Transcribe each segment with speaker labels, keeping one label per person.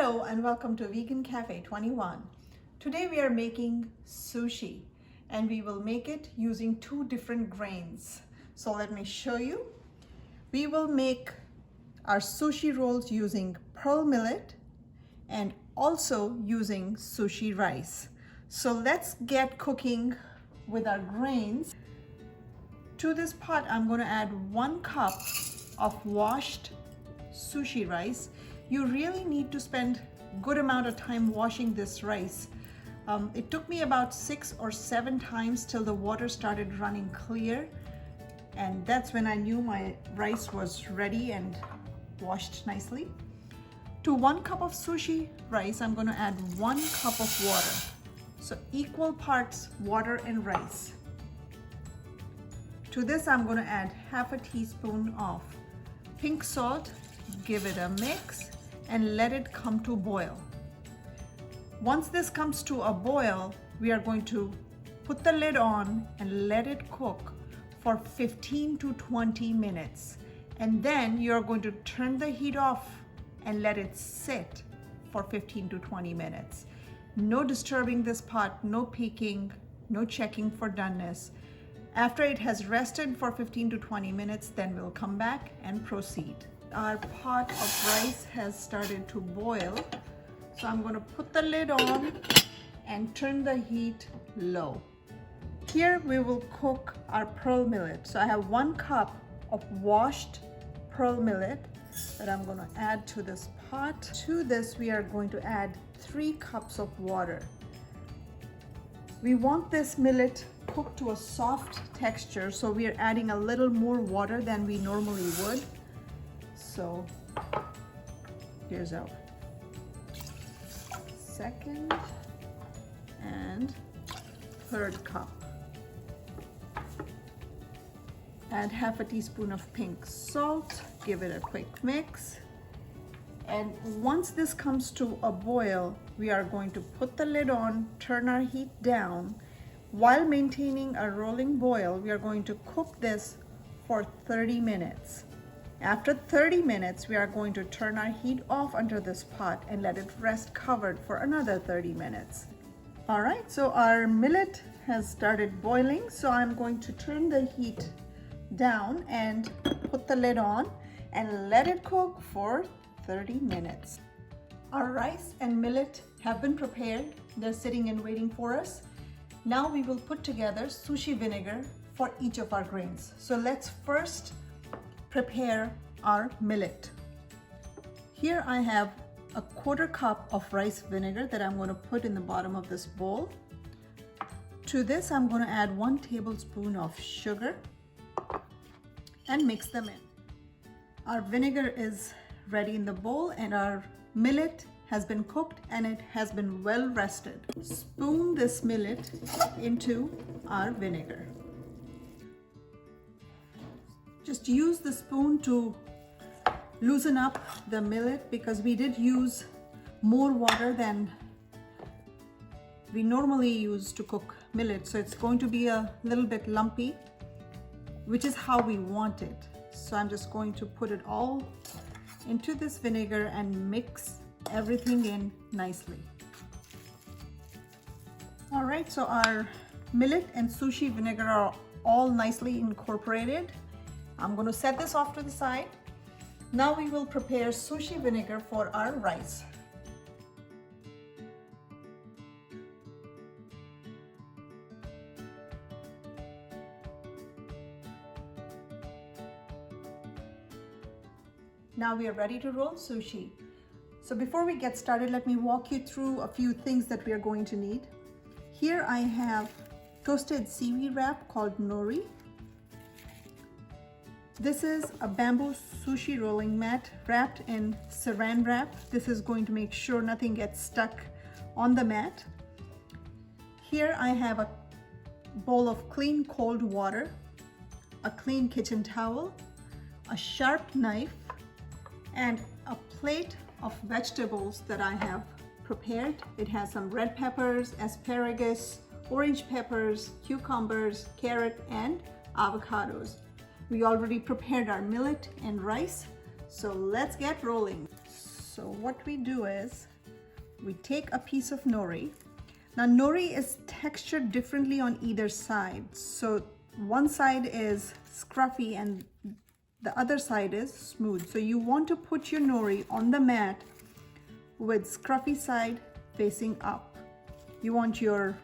Speaker 1: Hello and welcome to Vegan Cafe 21. Today we are making sushi and we will make it using two different grains. So let me show you. We will make our sushi rolls using pearl millet and also using sushi rice. So let's get cooking with our grains. To this pot, I'm going to add 1 cup of washed sushi rice. You really need to spend a good amount of time washing this rice. It took me about 6 or 7 times till the water started running clear, and that's when I knew my rice was ready and washed nicely. To 1 cup of sushi rice, I'm going to add 1 cup of water. So equal parts water and rice. To this, I'm going to add half a teaspoon of pink salt. Give it a mix and let it come to boil. Once this comes to a boil, we are going to put the lid on and let it cook for 15 to 20 minutes. And then you're going to turn the heat off and let it sit for 15 to 20 minutes. No disturbing this pot, no peeking, no checking for doneness. After it has rested for 15 to 20 minutes, then we'll come back and proceed. Our pot of rice has started to boil. So I'm going to put the lid on and turn the heat low. Here we will cook our pearl millet. So I have 1 cup of washed pearl millet that I'm going to add to this pot. To this we are going to add 3 cups of water. We want this millet cooked to a soft texture, so we are adding a little more water than we normally would. So here's our second and third cup. Add half a teaspoon of pink salt, give it a quick mix. And once this comes to a boil, we are going to put the lid on, turn our heat down. While maintaining a rolling boil, we are going to cook this for 30 minutes. After 30 minutes, we are going to turn our heat off under this pot and let it rest covered for another 30 minutes. All right, so our millet has started boiling, so I'm going to turn the heat down and put the lid on and let it cook for 30 minutes. Our rice and millet have been prepared. They're sitting and waiting for us. Now we will put together sushi vinegar for each of our grains. So let's first prepare our millet. Here I have a 1/4 cup of rice vinegar that I'm going to put in the bottom of this bowl. To this, I'm going to add 1 tablespoon of sugar and mix them in. Our vinegar is ready in the bowl and our millet has been cooked and it has been well rested. Spoon this millet into our vinegar. Just use the spoon to loosen up the millet because we did use more water than we normally use to cook millet. So it's going to be a little bit lumpy, which is how we want it. So I'm just going to put it all into this vinegar and mix everything in nicely. All right, so our millet and sushi vinegar are all nicely incorporated. I'm going to set this off to the side. Now we will prepare sushi vinegar for our rice. Now we are ready to roll sushi. So before we get started, let me walk you through a few things that we are going to need. Here I have toasted seaweed wrap called Nori. This is a bamboo sushi rolling mat wrapped in saran wrap. This is going to make sure nothing gets stuck on the mat. Here I have a bowl of clean cold water, a clean kitchen towel, a sharp knife, and a plate of vegetables that I have prepared. It has some red peppers, asparagus, orange peppers, cucumbers, carrot, and avocados. We already prepared our millet and rice, so let's get rolling. So what we do is we take a piece of nori. Now nori is textured differently on either side. So one side is scruffy and the other side is smooth. So you want to put your nori on the mat with scruffy side facing up. You want the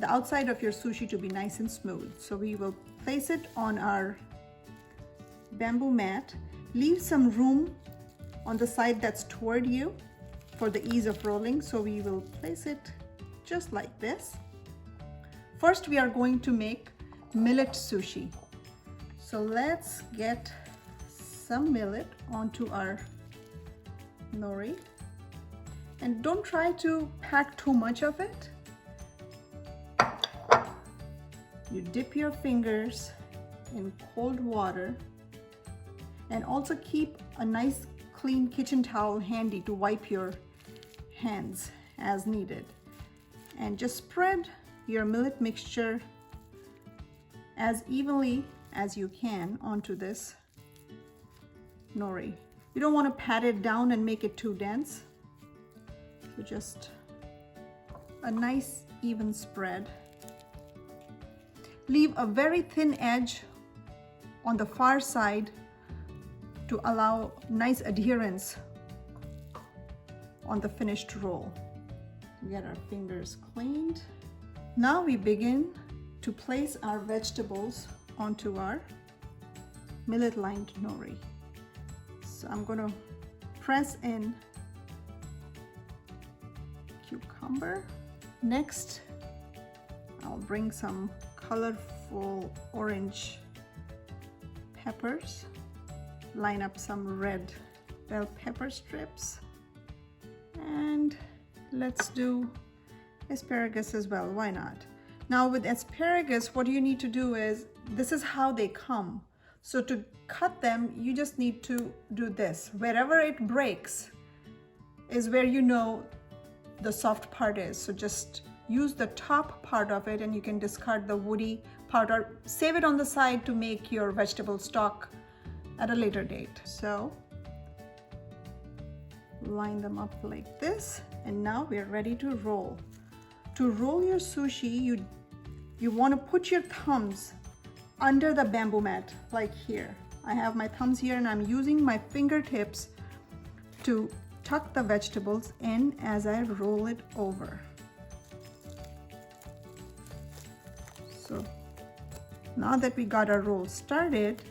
Speaker 1: outside of your sushi to be nice and smooth. So we will place it on our bamboo mat. Leave some room on the side that's toward you for the ease of rolling. So we will place it just like this. First, we are going to make millet sushi. So let's get some millet onto our nori. And don't try to pack too much of it. You dip your fingers in cold water and also keep a nice clean kitchen towel handy to wipe your hands as needed. And just spread your millet mixture as evenly as you can onto this nori. You don't want to pat it down and make it too dense. So just a nice even spread. Leave a very thin edge on the far side to allow nice adherence on the finished roll. Get our fingers cleaned. Now we begin to place our vegetables onto our millet lined nori. So I'm going to press in cucumber. Next, I'll bring some colorful orange peppers. Line up some red bell pepper strips. And let's do asparagus as well, why not? Now with asparagus, what you need to do is, this is how they come. So to cut them, you just need to do this. Wherever it breaks is where you know the soft part is. So just use the top part of it and you can discard the woody part or save it on the side to make your vegetable stock at a later date. So line them up like this, and now we are ready to roll. To roll your sushi, you want to put your thumbs under the bamboo mat, like here. I have my thumbs here and I'm using my fingertips to tuck the vegetables in as I roll it over. So now that we got our roll started,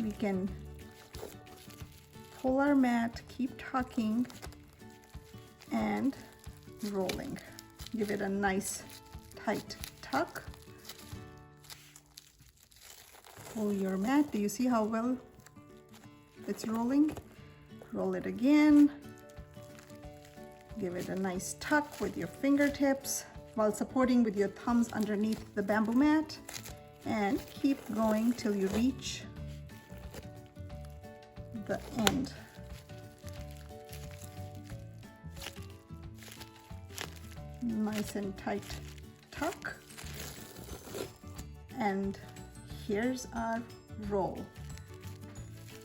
Speaker 1: we can pull our mat, keep tucking and rolling. Give it a nice tight tuck. Pull your mat. Do you see how well it's rolling? Roll it again. Give it a nice tuck with your fingertips while supporting with your thumbs underneath the bamboo mat, and keep going till you reach the end. Nice and tight tuck. And here's our roll.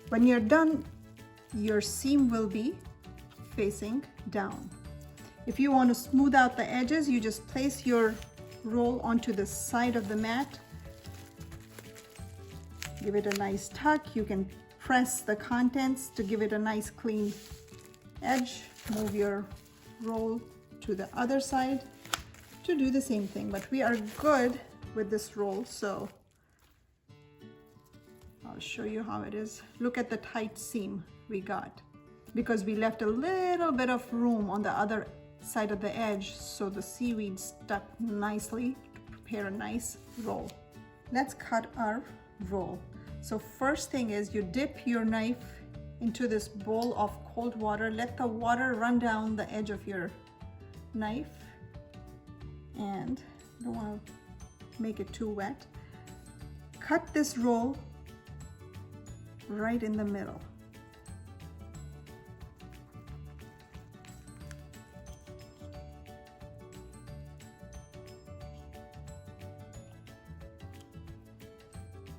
Speaker 1: When you're done, your seam will be facing down. If you want to smooth out the edges, you just place your roll onto the side of the mat. Give it a nice tuck. You can press the contents to give it a nice clean edge. Move your roll to the other side to do the same thing, but we are good with this roll, so I'll show you how it is. Look at the tight seam we got because we left a little bit of room on the other side of the edge, so the seaweed stuck nicely to prepare a nice roll. Let's cut our roll. So first thing is you dip your knife into this bowl of cold water. Let the water run down the edge of your knife, and you don't want to make it too wet. Cut this roll right in the middle.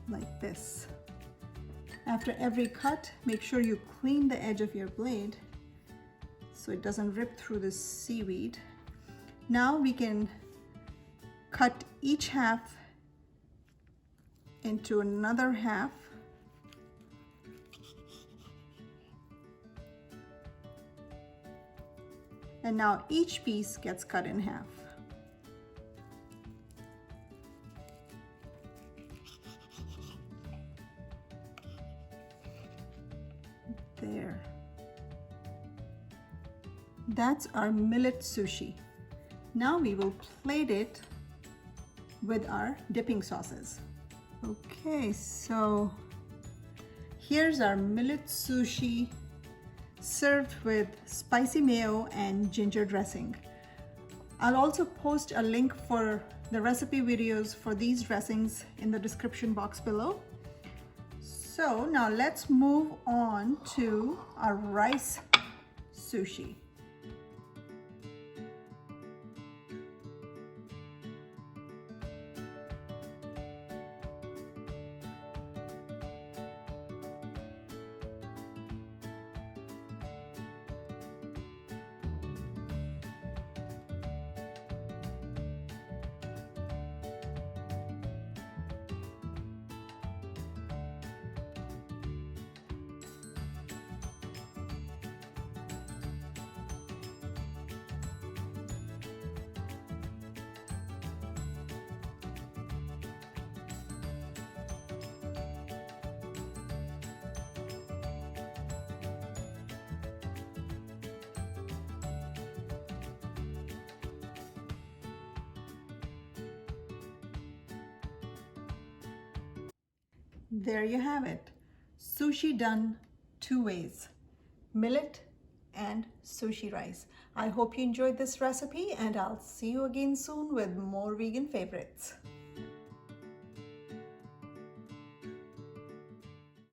Speaker 1: Like this. After every cut, make sure you clean the edge of your blade so it doesn't rip through the seaweed. Now we can cut each half into another half. And now each piece gets cut in half. There. That's our millet sushi. Now we will plate it with our dipping sauces. Okay, so here's our millet sushi served with spicy mayo and ginger dressing. I'll also post a link for the recipe videos for these dressings in the description box below. So now let's move on to our rice sushi. There you have it. Sushi done two ways, millet and sushi rice. I hope you enjoyed this recipe and I'll see you again soon with more vegan favorites.